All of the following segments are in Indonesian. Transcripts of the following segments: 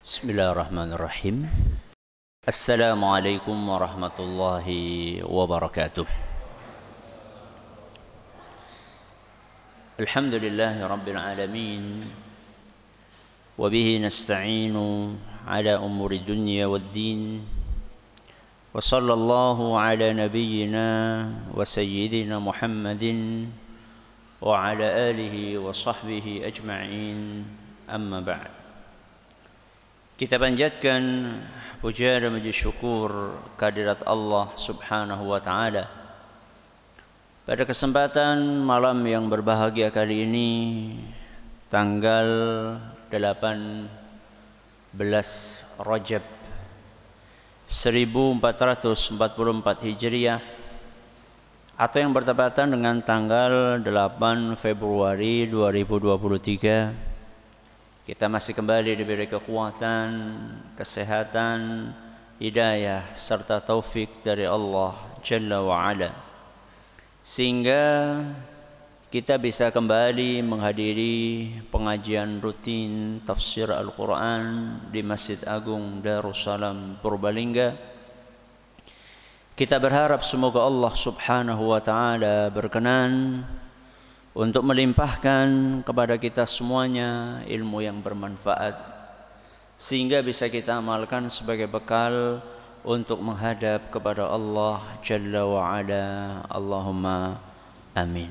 Bismillahirrahmanirrahim. Assalamualaikum warahmatullahi wabarakatuh. Alhamdulillahi rabbil alamin. Wa bihi nasta'inu ala umuri dunya waddin. Wa sallallahu ala nabiyyina wa sayyidina Muhammadin wa ala alihi wa sahbihi ajma'in. Amma ba'd. Kita panjatkan puja dan puji syukur kehadirat Allah Subhanahu wa taala. Pada kesempatan malam yang berbahagia kali ini, tanggal 18 Rajab 1444 Hijriah atau yang bertepatan dengan tanggal 8 Februari 2023, kita masih kembali diberi kekuatan, kesehatan, hidayah serta taufik dari Allah Jalla wa'ala, sehingga kita bisa kembali menghadiri pengajian rutin tafsir Al-Quran di Masjid Agung Darussalam Purbalingga. Kita berharap semoga Allah Subhanahu wa ta'ala berkenan untuk melimpahkan kepada kita semuanya ilmu yang bermanfaat, sehingga bisa kita amalkan sebagai bekal untuk menghadap kepada Allah Jalla wa'ala. Allahumma amin.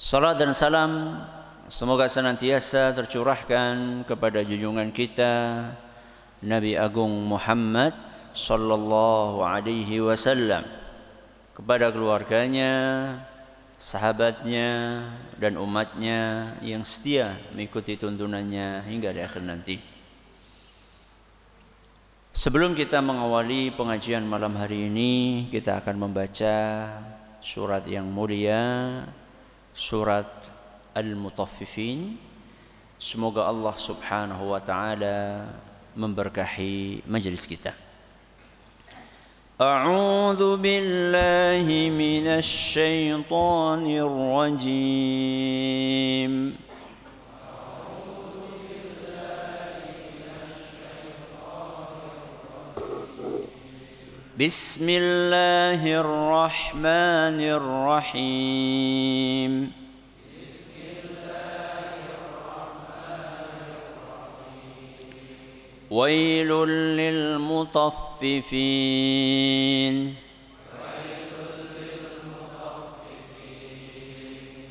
Salat dan salam semoga senantiasa tercurahkan kepada junjungan kita Nabi Agung Muhammad sallallahu alaihi wasallam, kepada keluarganya, sahabatnya dan umatnya yang setia mengikuti tuntunannya hingga di akhir nanti. Sebelum kita mengawali pengajian malam hari ini, kita akan membaca surat yang mulia, surat Al-Mutaffifin. Semoga Allah Subhanahu wa taala memberkahi majelis kita. أعوذ بالله من الشيطان الرجيم. بسم الله الرحمن الرحيم. ويل للمطففين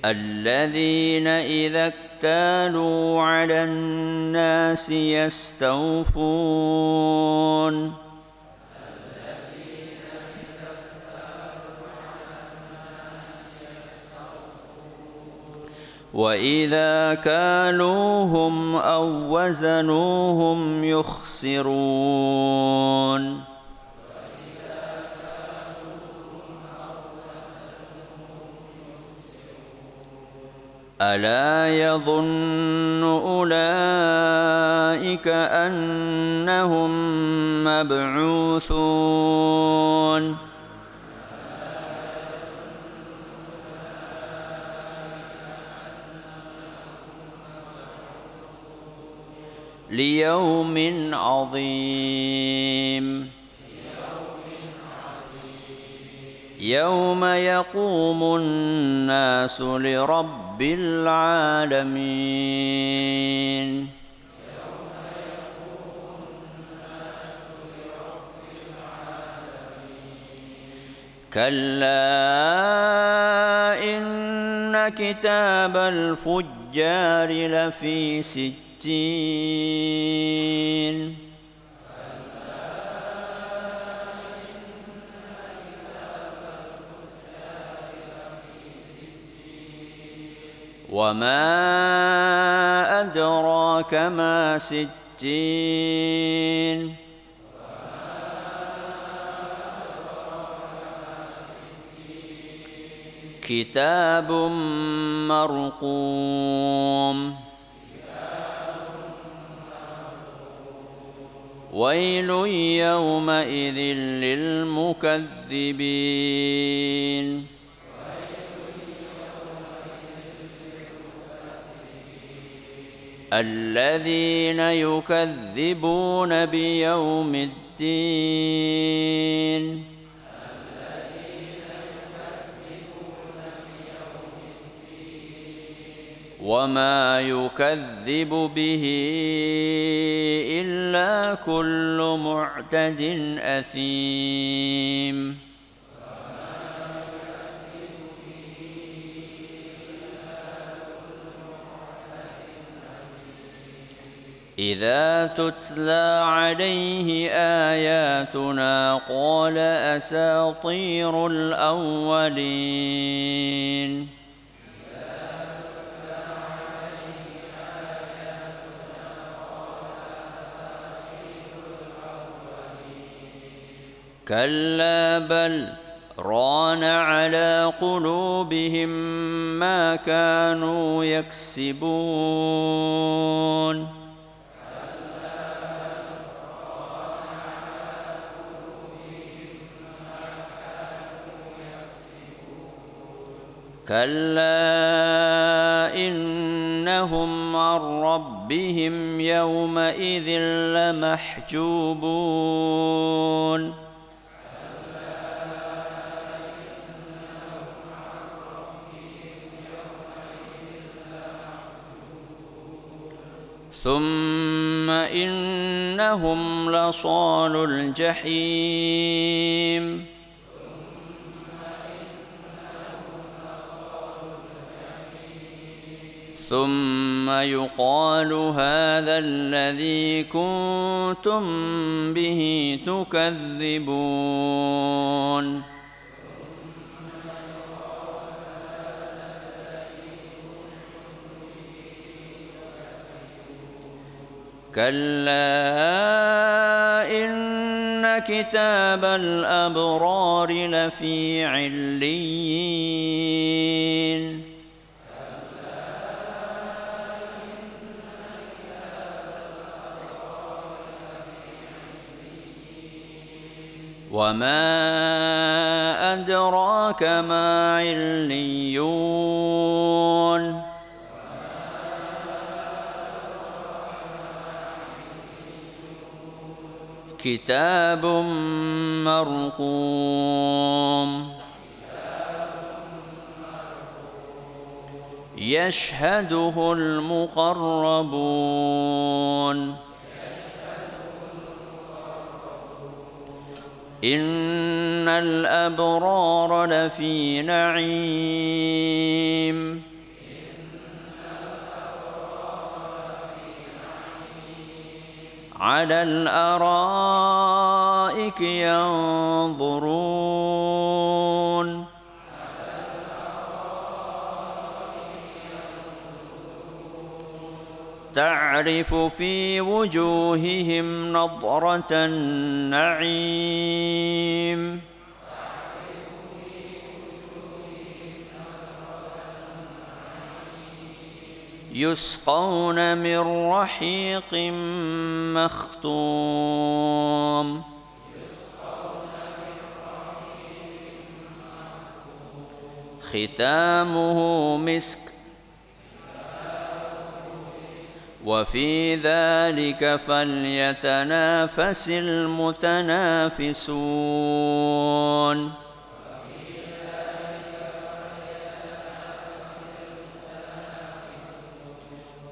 الذين إذا اكتالوا على الناس يستوفون وإذا كالوهم أو وزنوهم يخسرون ألا يظن أولئك أنهم مبعوثون ليوم عظيم يوم يقوم الناس لرب العالمين كلا إن كتاب الفجار لفي سجين وما أدراك ما سجين كتاب مرقوم ويل يومئذ للمكذبين الذين يكذبون بيوم الدين وما يكذب به إلا كل معتد أثيم إذا تتلى عليه آياتنا قال أساطير الأولين كلا بل ران على قلوبهم ما كانوا يكسبون كلا إنهم عن ربهم يومئذ لمحجوبون ثم إنهم لصالو الجحيم ثم يقال هذا الذي كنتم به تكذبون كلا إن كتاب الأبرار لفي عليين وما أدراك ما عليون كتاب مرقوم يشهده المقربون إن الأبرار لفي نعيم على الأرائك ينظرون تعرف في وجوههم نضرة النعيم يسقون من رحيق مختوم ختامه مسك وفي ذلك فليتنافس المتنافسون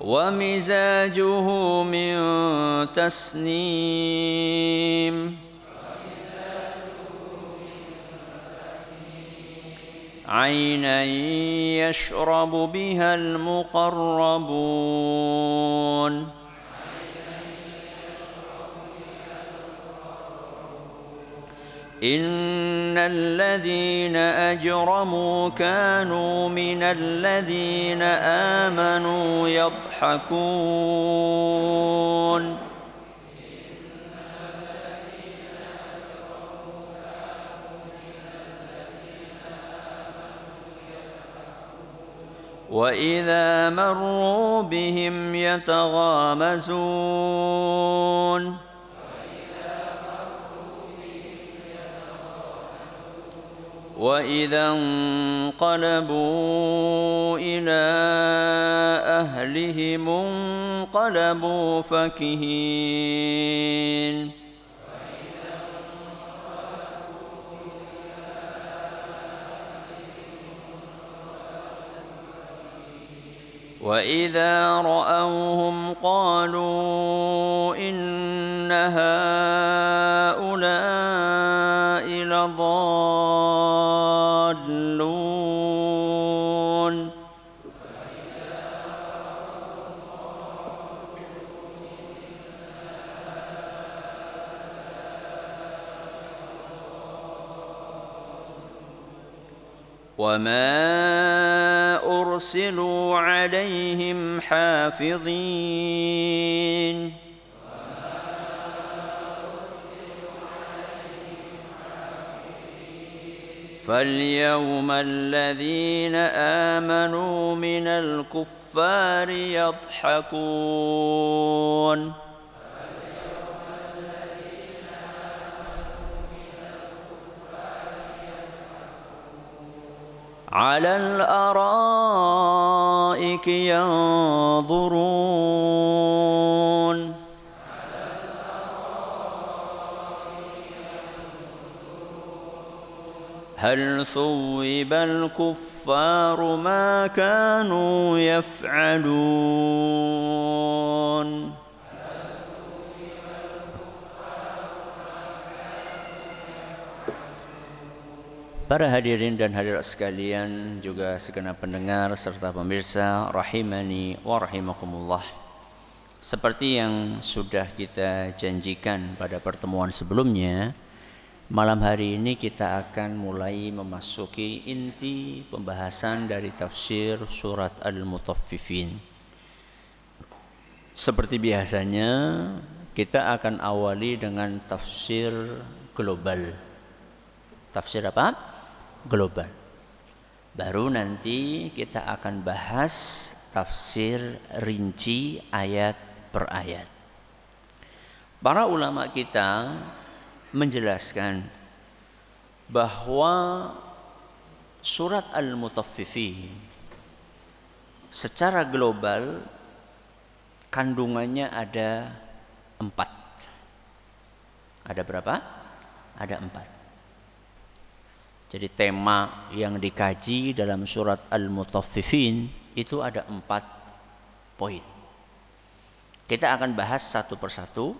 ومزاجه من تسنيم عينا يشرب بها المقربون إن الذين أجرموا كانوا من الذين آمنوا يضحكون وإذا مروا بهم يتغامزون وإذا انقلبوا إلى أهلهم انقلبوا فكهين وإذا رأوهم قالوا إن هؤلاء لضالون وما أرسلوا عليهم حافظين فاليوم الذين آمنوا من الكفار يضحكون على الأرائك ينظرون هل ثوب الكفار ما كانوا يفعلون Para hadirin dan hadirat sekalian, juga segenap pendengar serta pemirsa rahimani wa rahimakumullah. Seperti yang sudah kita janjikan pada pertemuan sebelumnya, malam hari ini kita akan mulai memasuki inti pembahasan dari tafsir surat Al-Mutaffifin. Seperti biasanya, kita akan awali dengan tafsir global. Tafsir apa? Global. Baru nanti kita akan bahas tafsir rinci ayat per ayat. Para ulama kita menjelaskan bahwa surat Al-Mutaffifin secara global kandungannya ada 4. Ada berapa? Ada 4. Jadi tema yang dikaji dalam surat Al-Mutaffifin itu ada 4 poin. Kita akan bahas satu persatu.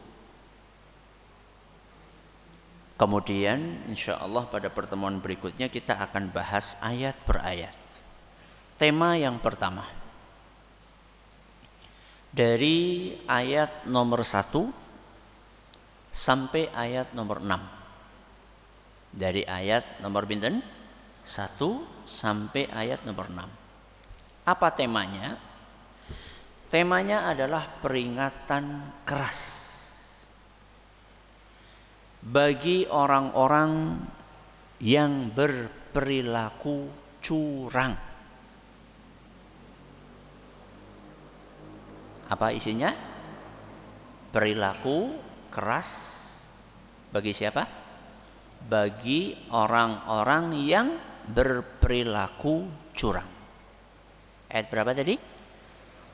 Kemudian insya Allah pada pertemuan berikutnya kita akan bahas ayat per ayat. Tema yang pertama, dari ayat nomor 1 sampai ayat nomor 6. Dari ayat nomor binten 1 sampai ayat nomor 6. Apa temanya? Temanya adalah peringatan keras bagi orang-orang yang berperilaku curang. Apa isinya? Perilaku keras bagi siapa? Bagi orang-orang yang berperilaku curang. Ayat berapa tadi?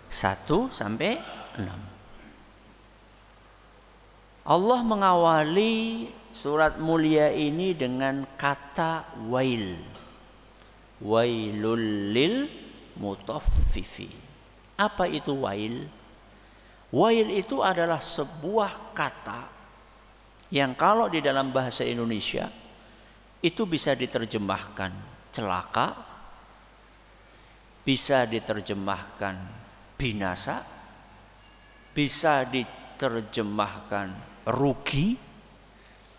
1 sampai 6. Allah mengawali surat mulia ini dengan kata wail. Wailul lil mutaffifin. Apa itu wail? Wail itu adalah sebuah kata yang kalau di dalam bahasa Indonesia itu bisa diterjemahkan celaka, bisa diterjemahkan binasa, bisa diterjemahkan rugi,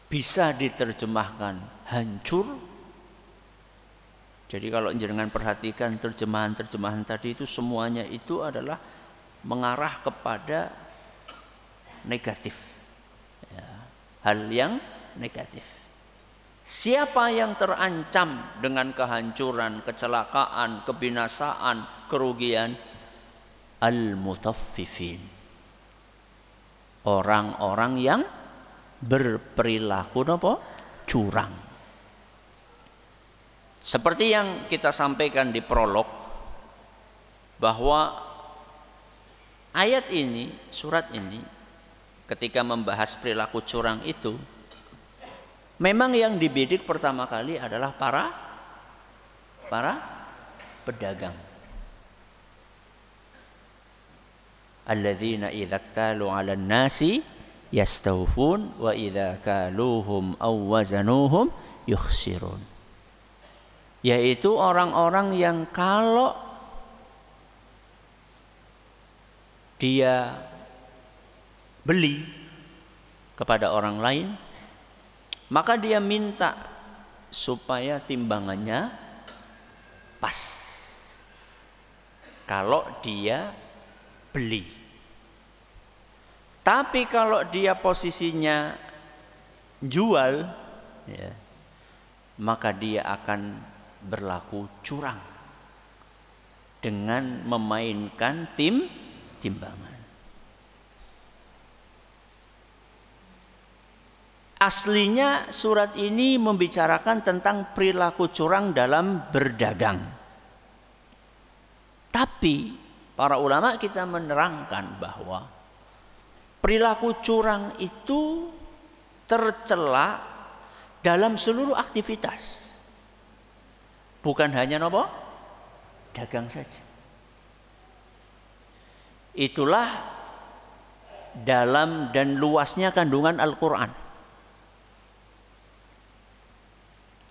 bisa diterjemahkan hancur. Jadi kalau jenengan perhatikan terjemahan-terjemahan tadi itu semuanya itu adalah mengarah kepada negatif. Hal yang negatif. Siapa yang terancam dengan kehancuran, kecelakaan, kebinasaan, kerugian? Al-mutaffifin. Orang-orang yang berperilaku curang. Seperti yang kita sampaikan di prolog, bahwa Ayat ini, surat ini ketika membahas perilaku curang itu, memang yang dibidik pertama kali adalah para pedagang. Alladzina idza iktalu 'alan nasi yastawfun wa idza kaluhum aw wazanuhum yukhsirun. Yaitu orang-orang yang kalau dia beli kepada orang lain, maka dia minta supaya timbangannya pas kalau dia beli. Tapi kalau dia posisinya jual, ya, maka dia akan berlaku curang dengan memainkan timbangan. Aslinya surat ini membicarakan tentang perilaku curang dalam berdagang. Tapi para ulama kita menerangkan bahwa perilaku curang itu tercela dalam seluruh aktivitas. Bukan hanya nopo dagang saja. Itulah dalam dan luasnya kandungan Al-Quran.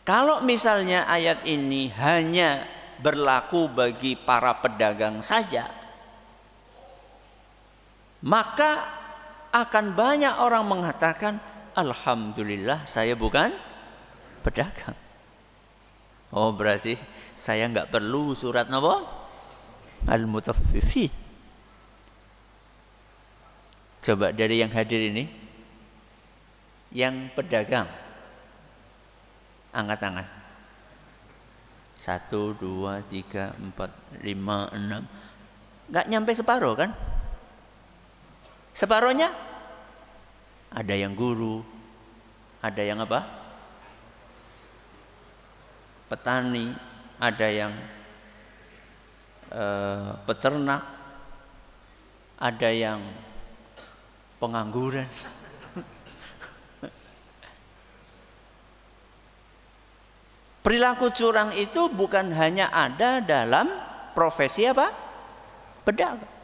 Kalau misalnya ayat ini hanya berlaku bagi para pedagang saja, maka akan banyak orang mengatakan, alhamdulillah saya bukan pedagang. Oh, berarti saya nggak perlu surat apa? Al-Mutaffifin. Coba dari yang hadir ini, yang pedagang, angkat tangan. 1, 2, 3, 4, 5, 6. Nggak nyampe separuh kan? Separuhnya ada yang guru, ada yang apa? Petani, ada yang peternak, ada yang pengangguran. Perilaku curang itu bukan hanya ada dalam profesi apa? Pedagang.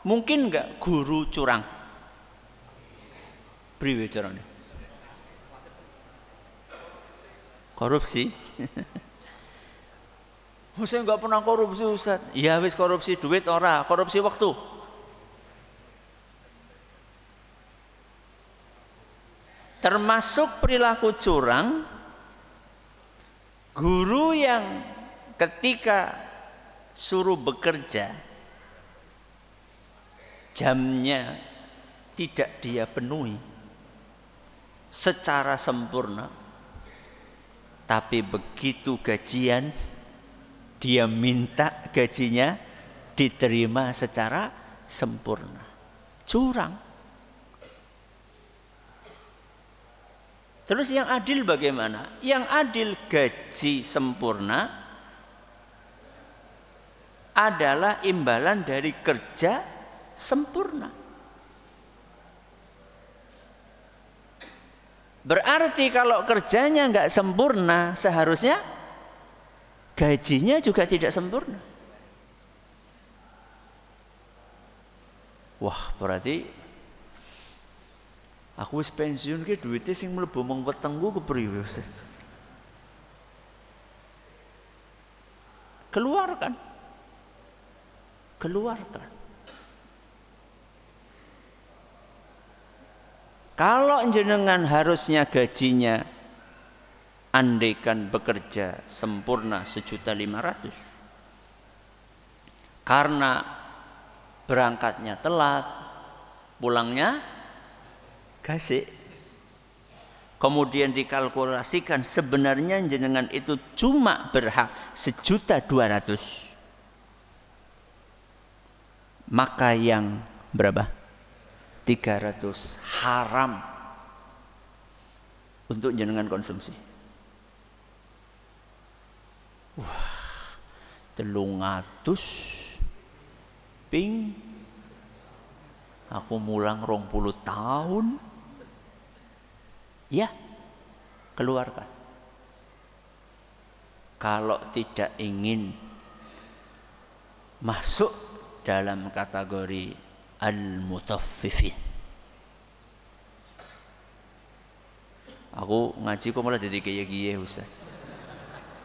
Mungkin enggak guru curang? Priwe carane? Korupsi. Saya enggak pernah korupsi, Ustaz. Ya wis korupsi duit ora, korupsi waktu. Termasuk perilaku curang guru yang ketika suruh bekerja jamnya tidak dia penuhi secara sempurna, tapi begitu gajian dia minta gajinya diterima secara sempurna. Curang. Terus yang adil bagaimana? Yang adil gaji sempurna adalah imbalan dari kerja sempurna. Berarti kalau kerjanya nggak sempurna, seharusnya gajinya juga tidak sempurna. Wah, berarti aku wis pensiun ki duitnya sing mlebu mung wetengku kepriwe. Keluarkan. Kalau jenengan harusnya gajinya andaikan bekerja sempurna 1.500.000, karena berangkatnya telat, pulangnya gasik, kemudian dikalkulasikan sebenarnya jenengan itu cuma berhak 1.200.000, maka yang berapa? 300 haram untuk jenengan konsumsi. Wah, 300 Ping aku mulang 20 tahun. Ya, keluarkan. Kalau tidak ingin masuk dalam kategori al-mutaffifin. Aku ngaji kok malah jadi kiye-kiye Ustaz.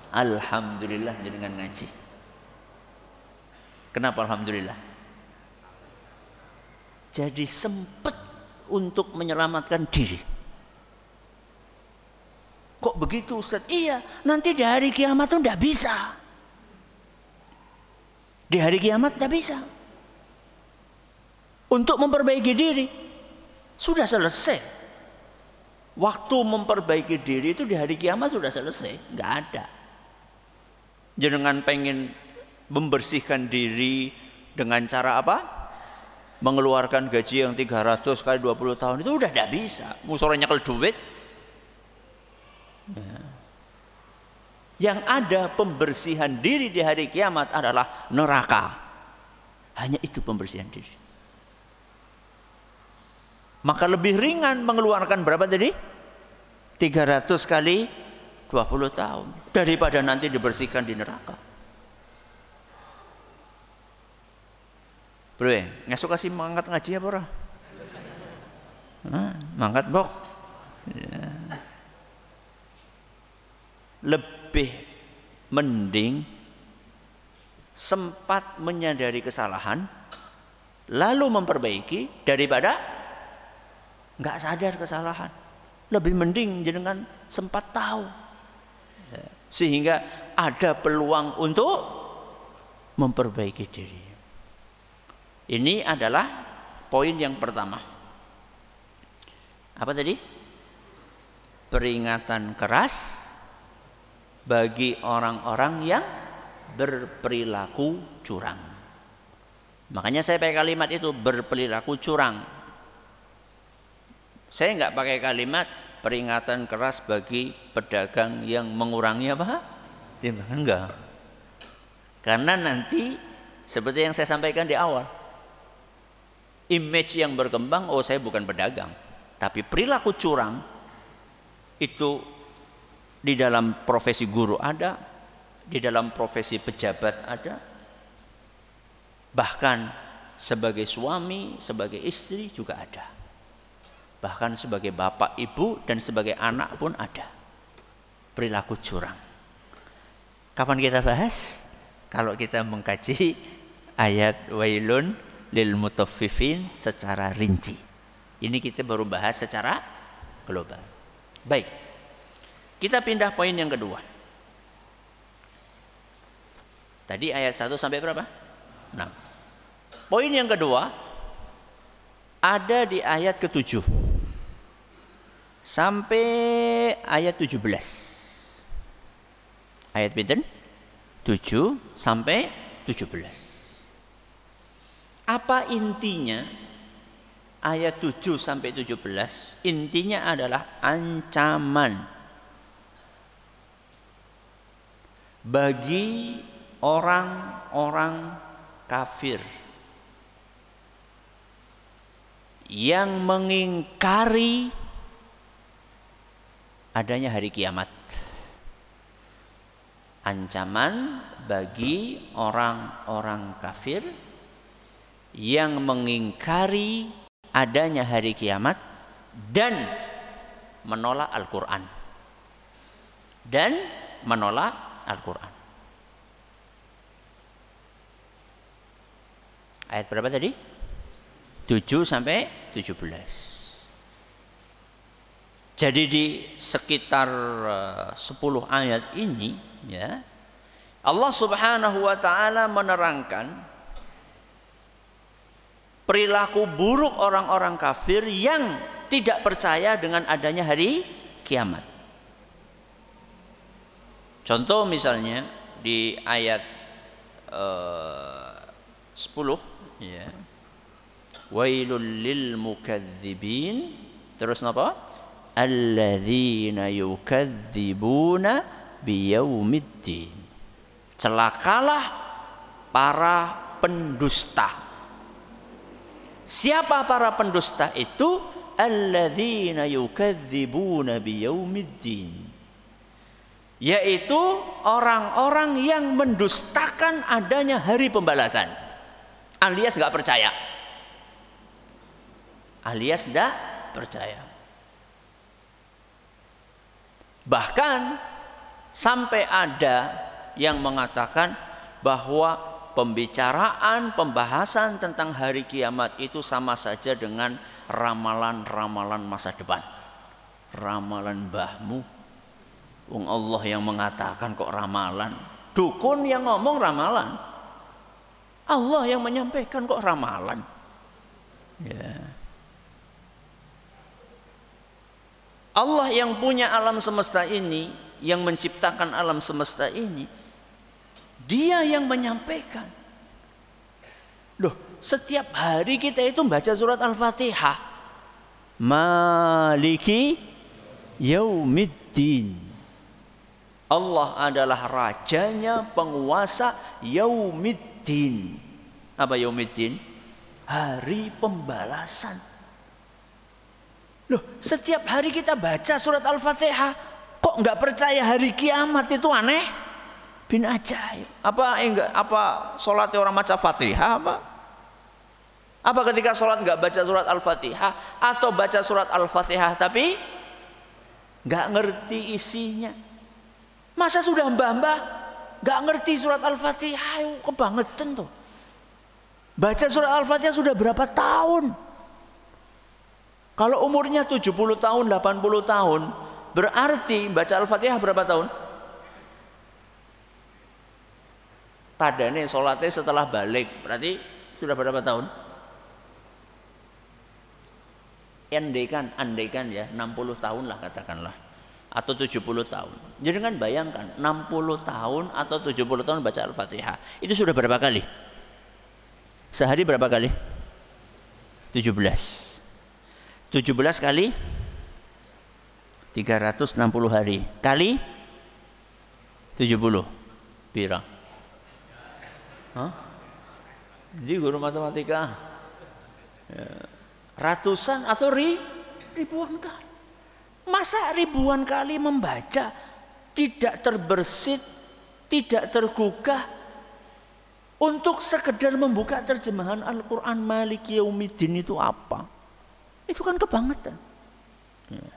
Alhamdulillah jenengan ngaji. Kenapa alhamdulillah? Jadi sempat untuk menyelamatkan diri. Kok begitu Ustaz? Iya, nanti di hari kiamat itu tidak bisa. Di hari kiamat tidak bisa. Untuk memperbaiki diri sudah selesai. Waktu memperbaiki diri itu di hari kiamat sudah selesai, nggak ada. Jangan pengen membersihkan diri dengan cara apa? Mengeluarkan gaji yang 300 kali 20 tahun itu udah tidak bisa. Musorenya nyekel duit. Ya. Yang ada pembersihan diri di hari kiamat adalah neraka. Hanya itu pembersihan diri. Maka lebih ringan mengeluarkan berapa tadi? 300 kali 20 tahun daripada nanti dibersihkan di neraka. Bro, ngesuk kasih mangkat ngaji apa ora? Mangkat bok. Ya. Lebih mending sempat menyadari kesalahan lalu memperbaiki daripada nggak sadar kesalahan. Lebih mending jenengan sempat tahu sehingga ada peluang untuk memperbaiki diri. Ini adalah poin yang pertama. Apa tadi? Peringatan keras bagi orang-orang yang berperilaku curang. Makanya saya pakai kalimat itu, berperilaku curang. Saya nggak pakai kalimat peringatan keras bagi pedagang yang mengurangi apa? Timbangan, enggak. Karena nanti seperti yang saya sampaikan di awal, image yang berkembang, oh saya bukan pedagang, tapi perilaku curang itu di dalam profesi guru ada, di dalam profesi pejabat ada, bahkan sebagai suami, sebagai istri juga ada, bahkan sebagai bapak, ibu, dan sebagai anak pun ada perilaku curang. Kapan kita bahas? Kalau kita mengkaji ayat wailun lil mutaffifin secara rinci. Ini kita baru bahas secara global. Baik, kita pindah poin yang kedua. Tadi ayat 1 sampai berapa? 6. Poin yang kedua ada di ayat ke-7 sampai ayat 17. Ayat pinten? 7 sampai 17. Apa intinya ayat 7 sampai 17? Intinya adalah ancaman bagi orang-orang kafir yang mengingkari adanya hari kiamat. Ancaman bagi orang-orang kafir yang mengingkari adanya hari kiamat dan menolak Al-Quran. Dan menolak Al-Quran. Ayat berapa tadi? 7 sampai 17. Jadi di sekitar 10 ayat ini ya, Allah Subhanahu wa taala menerangkan perilaku buruk orang-orang kafir yang tidak percaya dengan adanya hari kiamat. Contoh misalnya di ayat 10 ya. Wailul lil mukadzibin, terus napa? Alladzina yukadzibuna biyaumiddin. Celakalah para pendusta. Siapa para pendusta itu? Alladzina yukadzibuna biyaumiddin, yaitu orang-orang yang mendustakan adanya hari pembalasan, alias nggak percaya, alias tidak percaya. Bahkan sampai ada yang mengatakan bahwa pembahasan tentang hari kiamat itu sama saja dengan ramalan-ramalan masa depan. Ramalan mbahmu, wong Allah yang mengatakan kok ramalan. Dukun yang ngomong ramalan, Allah yang menyampaikan kok ramalan. Ya. Allah yang punya alam semesta ini, yang menciptakan alam semesta ini, Dia yang menyampaikan. Loh, setiap hari kita itu baca surat Al-Fatihah. Maliki yaumiddin. Allah adalah rajanya, penguasa yaumiddin. Apa yaumiddin? Hari pembalasan. Loh, setiap hari kita baca surat Al-Fatihah, kok nggak percaya hari kiamat? Itu aneh bin ajaib. Apa sholatnya orang baca Fatihah apa? Apa ketika sholat nggak baca surat Al-Fatihah, atau baca surat Al-Fatihah tapi nggak ngerti isinya? Masa sudah mbah-mbah nggak ngerti surat Al-Fatihah? Kebangetan tuh. Baca surat Al-Fatihah sudah berapa tahun? Kalau umurnya 70 tahun, 80 tahun, berarti baca Al-Fatihah berapa tahun? Padahal sholatnya setelah balik, berarti sudah berapa tahun? Andaikan ya 60 tahun lah katakanlah, atau 70 tahun. Jadi kan bayangkan 60 tahun atau 70 tahun baca Al-Fatihah, itu sudah berapa kali? Sehari berapa kali? 17 kali 360 hari kali 70 pirang? Jadi guru matematika ya, ratusan atau ribuan kali. Masa ribuan kali membaca tidak terbersit, tidak tergugah untuk sekedar membuka terjemahan Al-Quran Maliki Yaumiddin itu apa? Itu kan kebangetan. Ya.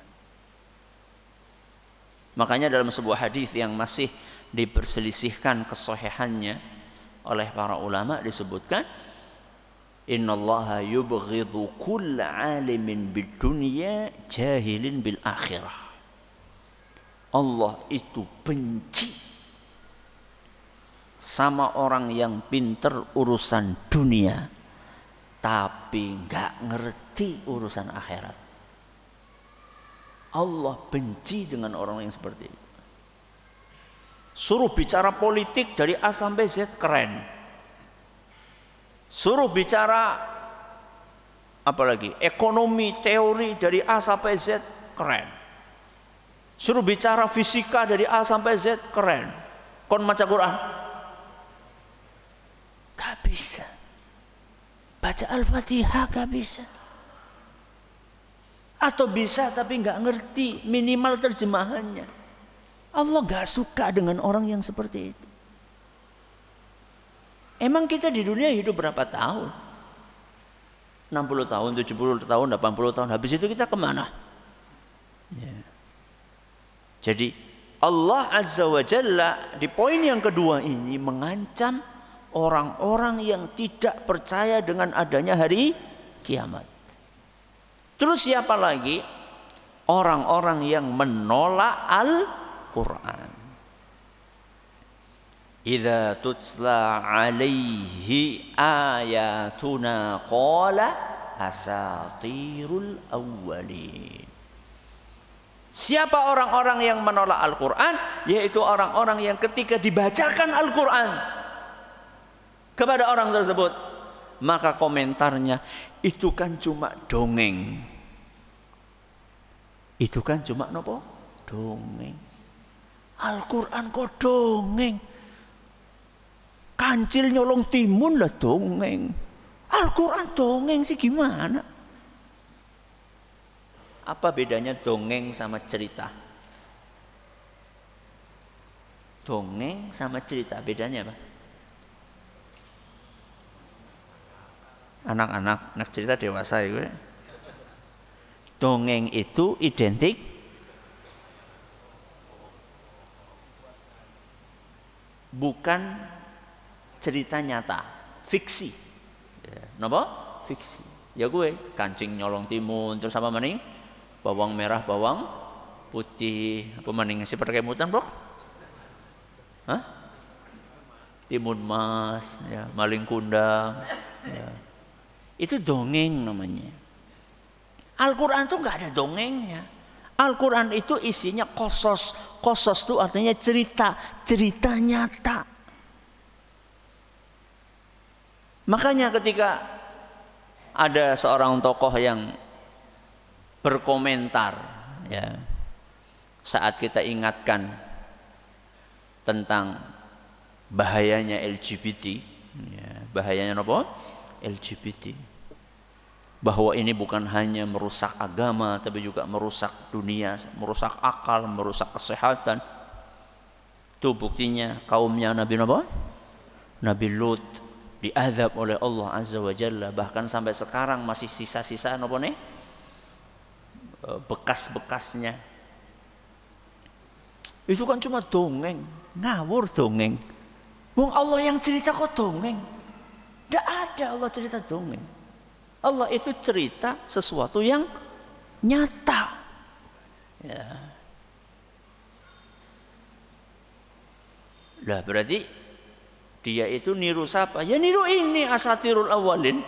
Makanya dalam sebuah hadis yang masih diperselisihkan kesahihannya oleh para ulama disebutkan, innallaha yubghidu kulla alimin bid dunya jahilin bil akhirah. Allah itu benci sama orang yang pinter urusan dunia tapi nggak ngerti urusan akhirat. Allah benci dengan orang yang seperti itu. Suruh bicara politik dari A sampai Z keren. Suruh bicara apalagi ekonomi teori dari A sampai Z keren. Suruh bicara fisika dari A sampai Z keren. Kon maca Quran gak bisa. Baca Al-Fatihah gak bisa. Atau bisa tapi gak ngerti minimal terjemahannya. Allah gak suka dengan orang yang seperti itu. Emang kita di dunia hidup berapa tahun? 60 tahun, 70 tahun, 80 tahun. Habis itu kita kemana? Ya. Jadi Allah Azza wa Jalla di poin yang kedua ini mengancam orang-orang yang tidak percaya dengan adanya hari kiamat. Terus siapa lagi? Orang-orang yang menolak Al-Quran. Idza tutla alaihi ayatuna qala asatirul awwalin. Siapa orang-orang yang menolak Al-Quran? Yaitu orang-orang yang ketika dibacakan Al-Quran kepada orang tersebut, maka komentarnya, itu kan cuma dongeng. Itu kan cuma nopo? Dongeng. Al-Quran kok dongeng? Kancil nyolong timun lah dongeng. Al-Quran dongeng sih gimana? Apa bedanya dongeng sama cerita? Dongeng sama cerita bedanya apa? Anak cerita dewasa ya. Dongeng itu identik bukan cerita nyata, fiksi. Napa? Fiksi. Ya gue kancing nyolong timun terus apa maning? Bawang merah, bawang putih, apa maning si perkemutan, Bro? Hah? Timun mas, ya, maling kundang. Ya. Itu dongeng namanya. Al-Quran itu nggak ada dongengnya. Al-Quran itu isinya kosos. Kosos itu artinya cerita, cerita nyata. Makanya ketika ada seorang tokoh yang berkomentar, ya, saat kita ingatkan tentang bahayanya LGBT, ya, bahayanya apa? LGBT, bahwa ini bukan hanya merusak agama, tapi juga merusak dunia, merusak akal, merusak kesehatan. Itu buktinya kaumnya Nabi apa? Nabi Lut diazab oleh Allah Azza wa Jalla, bahkan sampai sekarang masih sisa-sisa apa nih? Bekas-bekasnya. Itu kan cuma dongeng, ngawur dongeng. Wong Allah yang cerita kok dongeng? Tidak ada Allah cerita dongeng. Allah itu cerita sesuatu yang nyata. Ya. Lah berarti dia itu niru siapa? Ya niru ini asatirul awalin.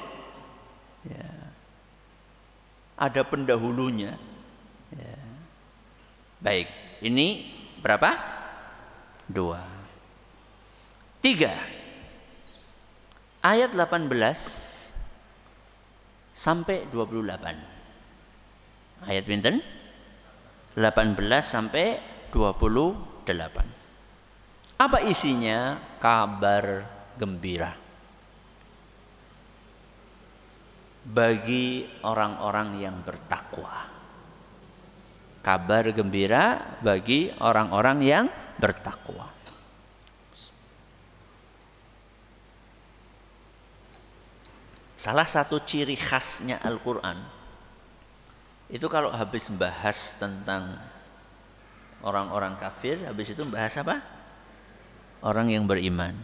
Ya. Ada pendahulunya. Ya. Baik, ini berapa? 2. 3. Ayat 18 sampai 28. Ayat pinten? 18 sampai 28. Apa isinya? Kabar gembira bagi orang-orang yang bertakwa. Kabar gembira bagi orang-orang yang bertakwa. Salah satu ciri khasnya Al-Quran itu kalau habis membahas tentang orang-orang kafir, habis itu membahas apa? Orang yang beriman.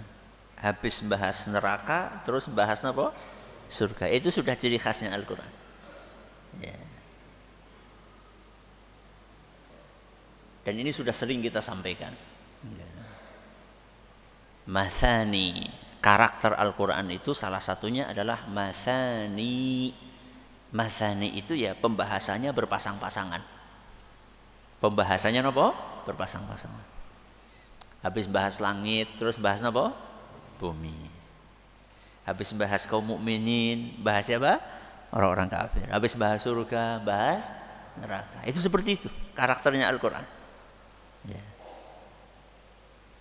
Habis membahas neraka, terus membahas apa? Surga. Itu sudah ciri khasnya Al-Quran. Ya. Dan ini sudah sering kita sampaikan. Ya. Mathani, karakter Al-Quran itu salah satunya adalah mathani. Mathani itu ya pembahasannya berpasang-pasangan. Pembahasannya apa? Berpasang-pasangan. Habis bahas langit, terus bahas apa? Bumi. Habis bahas kaum mukminin, bahas apa? Orang-orang kafir. Habis bahas surga, bahas neraka. Itu seperti itu karakternya Al-Quran. Ya.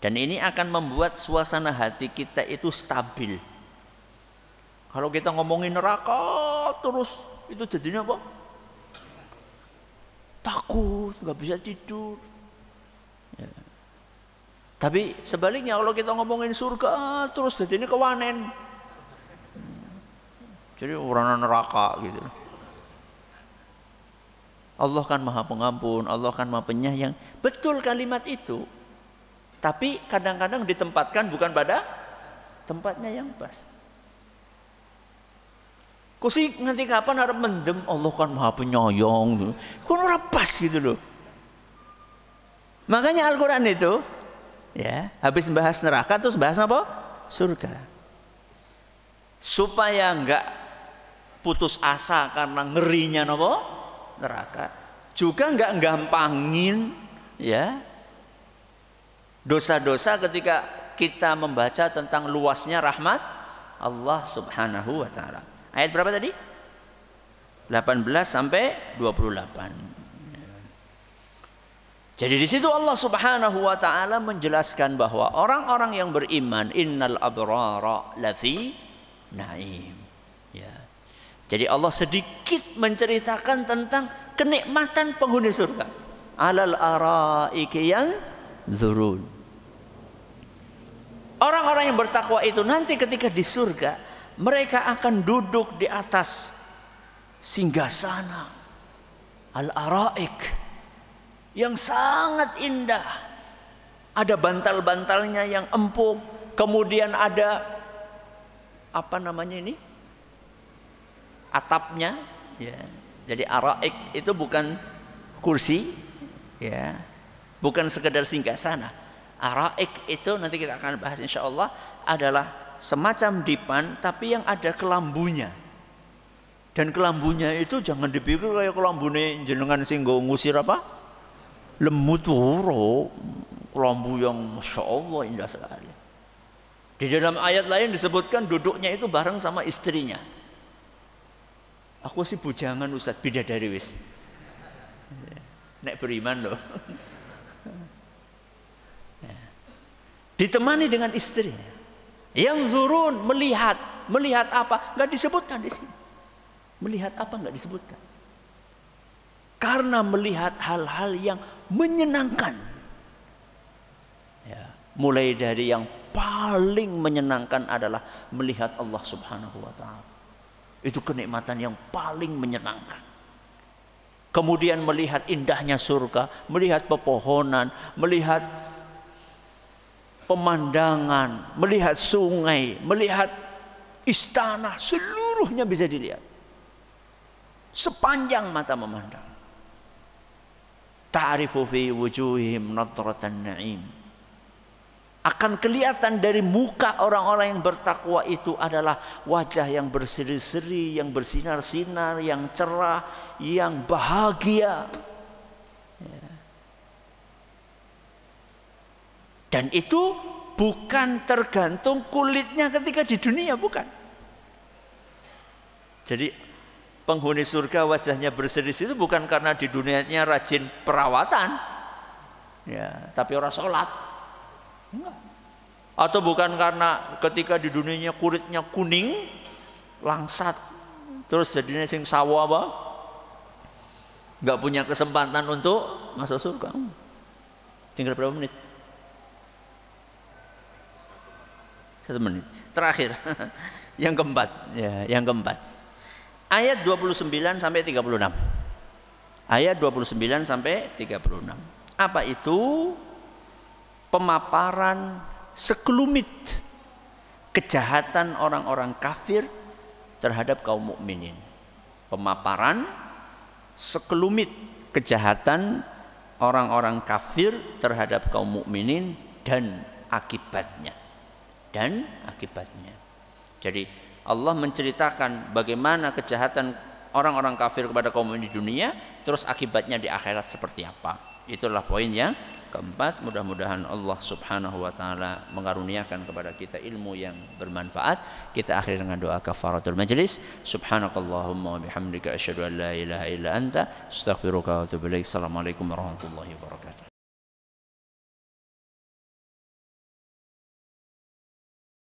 Dan ini akan membuat suasana hati kita itu stabil. Kalau kita ngomongin neraka terus, itu jadinya apa? Takut, nggak bisa tidur. Ya. Tapi sebaliknya kalau kita ngomongin surga terus jadinya kewanen. Jadi orang neraka gitu. Allah kan Maha Pengampun, Allah kan Maha Penyayang. Betul kalimat itu. Tapi kadang-kadang ditempatkan bukan pada tempatnya yang pas. Kusi nanti kapan harap mendem Allah kan Maha Penyayang. Kan ora pas gitu loh. Makanya Al-Quran itu ya, habis membahas neraka terus bahas apa? Surga. Supaya enggak putus asa karena ngerinya apa? Neraka. Juga enggak gampangin ya dosa-dosa ketika kita membaca tentang luasnya rahmat Allah Subhanahu wa taala. Ayat berapa tadi? 18 sampai 28. Jadi di situ Allah Subhanahu wa taala menjelaskan bahwa orang-orang yang beriman innal abrara lafi naim. Ya. Jadi Allah sedikit menceritakan tentang kenikmatan penghuni surga. Alal araiki yanzurun. Orang-orang yang bertakwa itu nanti ketika di surga, mereka akan duduk di atas singgasana al-araik yang sangat indah. Ada bantal-bantalnya yang empuk, kemudian ada apa namanya ini? Atapnya, ya. Jadi araik itu bukan kursi, ya. Bukan sekedar singgasana. Araik itu nanti kita akan bahas insyaallah adalah semacam dipan tapi yang ada kelambunya. Dan kelambunya itu jangan dipikir kayak kelambune jenengan sing ngusir apa? Lemut woro. Kelambu yang Masya Allah indah sekali. Di dalam ayat lain disebutkan duduknya itu bareng sama istrinya. Aku sih bujangan Ustaz, bidadari wis. Nek beriman loh. Ditemani dengan istrinya. Yang zurun melihat apa? Enggak disebutkan di sini. Melihat apa enggak disebutkan. Karena melihat hal-hal yang menyenangkan. Ya, mulai dari yang paling menyenangkan adalah melihat Allah Subhanahu wa taala. Itu kenikmatan yang paling menyenangkan. Kemudian melihat indahnya surga, melihat pepohonan, melihat pemandangan, melihat sungai, melihat istana, seluruhnya bisa dilihat. Sepanjang mata memandang. Ta'rifu fi wujuhihim nadratan na'im. Akan kelihatan dari muka orang-orang yang bertakwa itu adalah wajah yang berseri-seri, yang bersinar-sinar, yang cerah, yang bahagia. Dan itu bukan tergantung kulitnya ketika di dunia, bukan. Jadi penghuni surga wajahnya berseri-seri itu bukan karena di dunianya rajin perawatan, ya, tapi orang sholat. Enggak. Atau bukan karena ketika di dunianya kulitnya kuning langsat terus jadinya sing sawo apa nggak punya kesempatan untuk masuk surga. Tinggal berapa menit? 1 menit terakhir. Yang keempat, ya, yang keempat ayat 29 sampai 36. Ayat 29 sampai 36. Apa itu? Pemaparan sekelumit kejahatan orang-orang kafir terhadap kaum mukminin. Pemaparan sekelumit kejahatan orang-orang kafir terhadap kaum mukminin dan akibatnya. Dan akibatnya. Jadi Allah menceritakan bagaimana kejahatan orang-orang kafir kepada kaum mukminin di dunia, terus akibatnya di akhirat seperti apa. Itulah poin yang keempat. Mudah-mudahan Allah Subhanahu wa taala mengaruniakan kepada kita ilmu yang bermanfaat. Kita akhiri dengan doa kafaratul majlis. Subhanakallahumma wa bihamdika asyhadu an la ilaha illa anta astaghfiruka wa atubu ilaik. Assalamualaikum warahmatullahi wabarakatuh.